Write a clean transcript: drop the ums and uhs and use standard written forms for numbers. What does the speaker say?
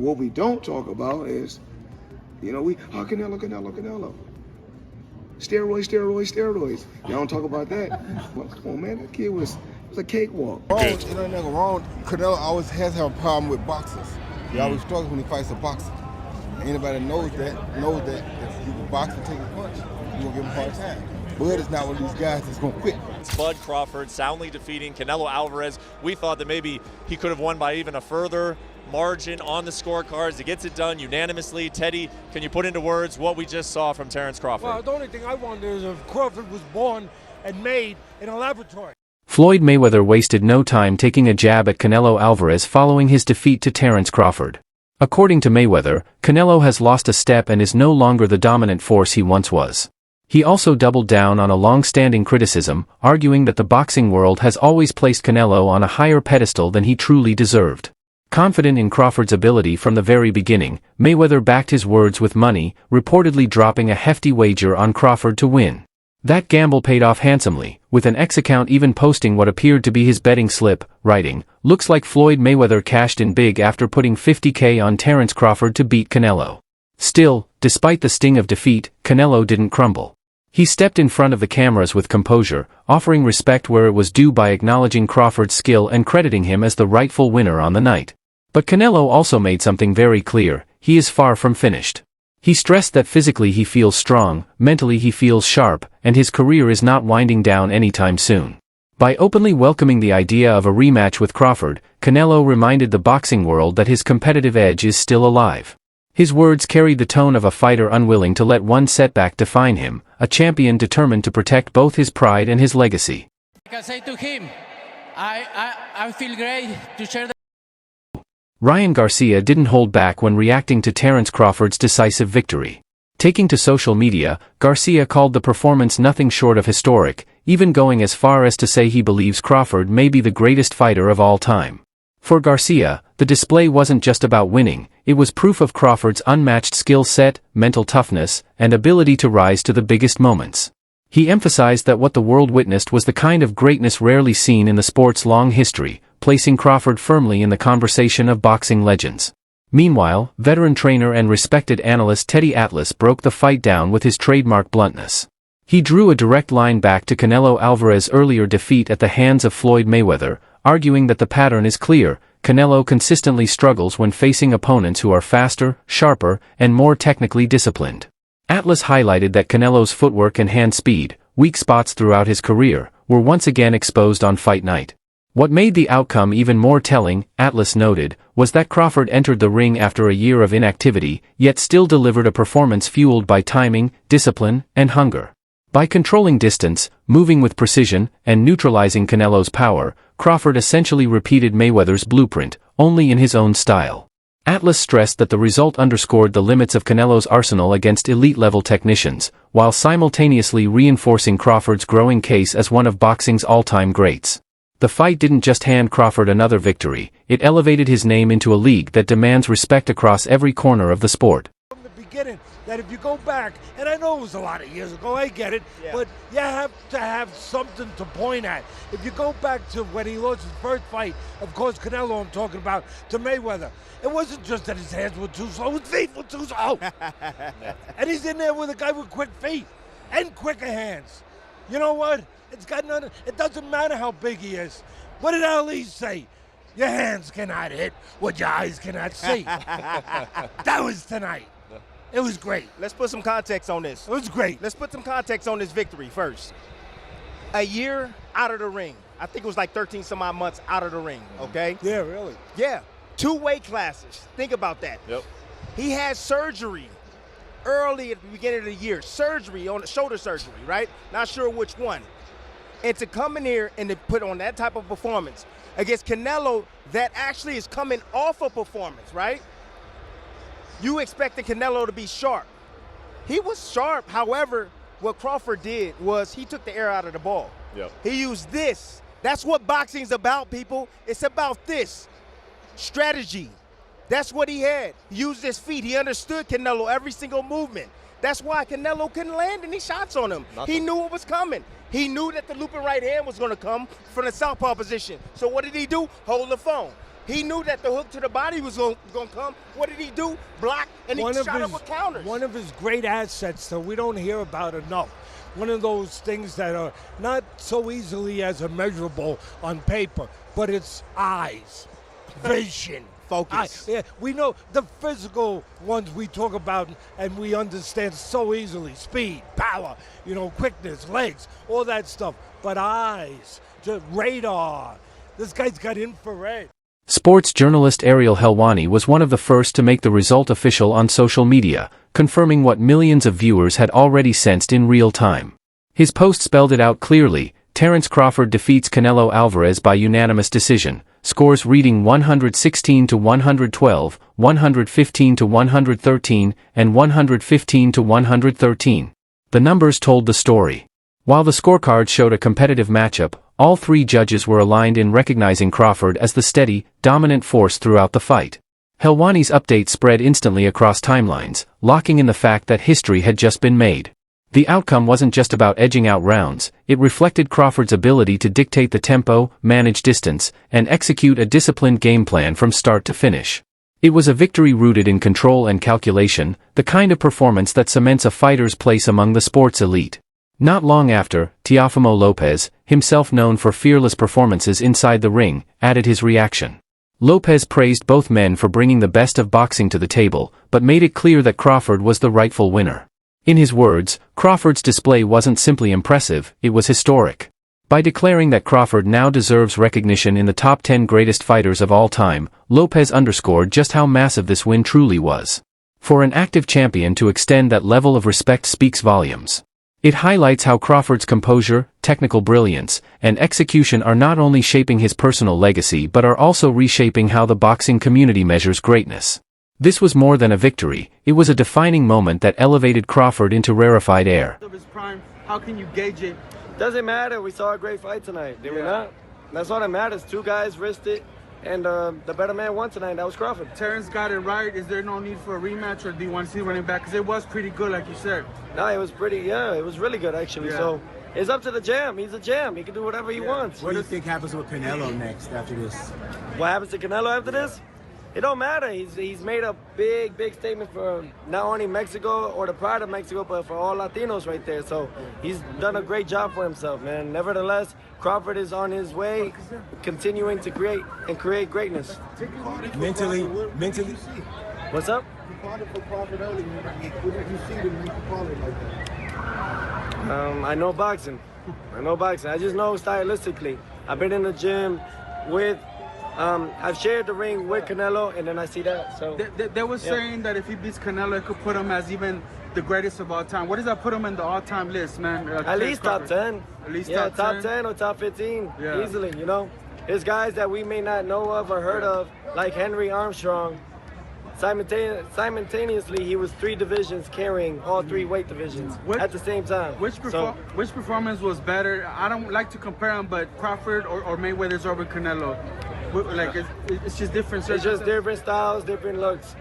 what we don't talk about is, Canelo. Steroids. Y'all don't talk about that. Well, come on, man. That kid was a cakewalk. Nothing wrong. Canelo always has had a problem with boxers. He always struggles when he fights a boxer. Anybody knows that if you can box and take a punch, you're going to give him a hard time. Bud is not one of these guys that's going to quit. Bud Crawford soundly defeating Canelo Alvarez. We thought that maybe he could have won by even a further margin on the scorecards. He gets it done unanimously. Teddy, can you put into words what we just saw from Terence Crawford? Well, the only thing I wonder is if Crawford was born and made in a laboratory. Floyd Mayweather wasted no time taking a jab at Canelo Alvarez following his defeat to Terence Crawford. According to Mayweather, Canelo has lost a step and is no longer the dominant force he once was. He also doubled down on a long-standing criticism, arguing that the boxing world has always placed Canelo on a higher pedestal than he truly deserved. Confident in Crawford's ability from the very beginning, Mayweather backed his words with money, reportedly dropping a hefty wager on Crawford to win. That gamble paid off handsomely, with an ex-account even posting what appeared to be his betting slip, writing, "Looks like Floyd Mayweather cashed in big after putting $50K on Terence Crawford to beat Canelo." Still, despite the sting of defeat, Canelo didn't crumble. He stepped in front of the cameras with composure, offering respect where it was due by acknowledging Crawford's skill and crediting him as the rightful winner on the night. But Canelo also made something very clear: he is far from finished. He stressed that physically he feels strong, mentally he feels sharp, and his career is not winding down anytime soon. By openly welcoming the idea of a rematch with Crawford, Canelo reminded the boxing world that his competitive edge is still alive. His words carried the tone of a fighter unwilling to let one setback define him, a champion determined to protect both his pride and his legacy. I can say to him, I feel great to share the Ryan Garcia didn't hold back when reacting to Terence Crawford's decisive victory. Taking to social media, Garcia called the performance nothing short of historic, even going as far as to say he believes Crawford may be the greatest fighter of all time. For Garcia, the display wasn't just about winning, it was proof of Crawford's unmatched skill set, mental toughness, and ability to rise to the biggest moments. He emphasized that what the world witnessed was the kind of greatness rarely seen in the sport's long history, placing Crawford firmly in the conversation of boxing legends. Meanwhile, veteran trainer and respected analyst Teddy Atlas broke the fight down with his trademark bluntness. He drew a direct line back to Canelo Alvarez's earlier defeat at the hands of Floyd Mayweather, arguing that the pattern is clear: Canelo consistently struggles when facing opponents who are faster, sharper, and more technically disciplined. Atlas highlighted that Canelo's footwork and hand speed, weak spots throughout his career, were once again exposed on fight night. What made the outcome even more telling, Atlas noted, was that Crawford entered the ring after a year of inactivity, yet still delivered a performance fueled by timing, discipline, and hunger. By controlling distance, moving with precision, and neutralizing Canelo's power, Crawford essentially repeated Mayweather's blueprint, only in his own style. Atlas stressed that the result underscored the limits of Canelo's arsenal against elite-level technicians, while simultaneously reinforcing Crawford's growing case as one of boxing's all-time greats. The fight didn't just hand Crawford another victory, it elevated his name into a league that demands respect across every corner of the sport. From the beginning, that if you go back, and I know it was a lot of years ago, I get it, but you have to have something to point at. If you go back to when he lost his first fight, of course Canelo I'm talking about, to Mayweather, it wasn't just that his hands were too slow, his feet were too slow. And he's in there with a guy with quick feet and quicker hands. You know what? It doesn't matter how big he is. What did Ali say? Your hands cannot hit what your eyes cannot see. That was tonight. It was great. Let's put some context on this. It was great. Let's put some context on this victory first. A year out of the ring. I think it was like 13 some odd months out of the ring, okay? Yeah, really? Yeah. 2 weight classes. Think about that. Yep. He had surgery early at the beginning of the year. Surgery, on shoulder surgery, right? Not sure which one. And to come in here and to put on that type of performance against Canelo that actually is coming off a performance, right? You expected Canelo to be sharp. He was sharp. However, what Crawford did was he took the air out of the ball. Yep. He used this. That's what boxing's about, people. It's about this. Strategy. That's what he had. He used his feet. He understood Canelo every single movement. That's why Canelo couldn't land any shots on him. He knew what was coming. He knew that the looping right hand was going to come from the southpaw position. So what did he do? Hold the phone. He knew that the hook to the body was going to come. What did he do? Block, and he shot up with counters. One of his great assets that we don't hear about enough. One of those things that are not so easily as immeasurable on paper, but it's eyes, vision. Focus. Yeah, we know the physical ones we talk about and we understand so easily. Speed, power, quickness, legs, all that stuff. But eyes, just radar. This guy's got infrared. Sports journalist Ariel Helwani was one of the first to make the result official on social media, confirming what millions of viewers had already sensed in real time. His post spelled it out clearly: Terence Crawford defeats Canelo Alvarez by unanimous decision. Scores reading 116-112, 115-113, and 115-113. The numbers told the story. While the scorecard showed a competitive matchup, all three judges were aligned in recognizing Crawford as the steady, dominant force throughout the fight. Helwani's update spread instantly across timelines, locking in the fact that history had just been made. The outcome wasn't just about edging out rounds, it reflected Crawford's ability to dictate the tempo, manage distance, and execute a disciplined game plan from start to finish. It was a victory rooted in control and calculation, the kind of performance that cements a fighter's place among the sport's elite. Not long after, Teofimo Lopez, himself known for fearless performances inside the ring, added his reaction. Lopez praised both men for bringing the best of boxing to the table, but made it clear that Crawford was the rightful winner. In his words, Crawford's display wasn't simply impressive, it was historic. By declaring that Crawford now deserves recognition in the top 10 greatest fighters of all time, Lopez underscored just how massive this win truly was. For an active champion to extend that level of respect speaks volumes. It highlights how Crawford's composure, technical brilliance, and execution are not only shaping his personal legacy but are also reshaping how the boxing community measures greatness. This was more than a victory, it was a defining moment that elevated Crawford into rarefied air. Of his prime, how can you gauge it? Doesn't matter, we saw a great fight tonight, did we not? That's all that matters. Two guys risked it, and the better man won tonight, that was Crawford. Terence got it right. Is there no need for a rematch, or do you want to see running back? Because it was pretty good, like you said. No, it was it was really good, actually. Yeah. So it's up to the jam. He's a jam. He can do whatever he wants. What do you think happens with Canelo next after this? What happens to Canelo after this? It don't matter. He's made a big statement for not only Mexico or the pride of Mexico, but for all Latinos right there. So he's done a great job for himself, man. Nevertheless, Crawford is on his way, continuing to create greatness. Mentally. What's up? You called it for Crawford earlier. What did you see to make you call it like that? I know boxing. I just know stylistically. I've been in the gym with. I've shared the ring with Canelo, and then I see that. So they were saying that if he beats Canelo, it could put him as even the greatest of all time. What does that put him in the all-time list, man? At least top 10. At least top 10? 10 or top 15, easily. There's guys that we may not know of or heard of, like Henry Armstrong. Simultaneously, he was 3 divisions carrying all 3 weight divisions at the same time. Which performance was better? I don't like to compare them, but Crawford or Mayweather's over Canelo. Like it's just different. It's just different styles, different looks.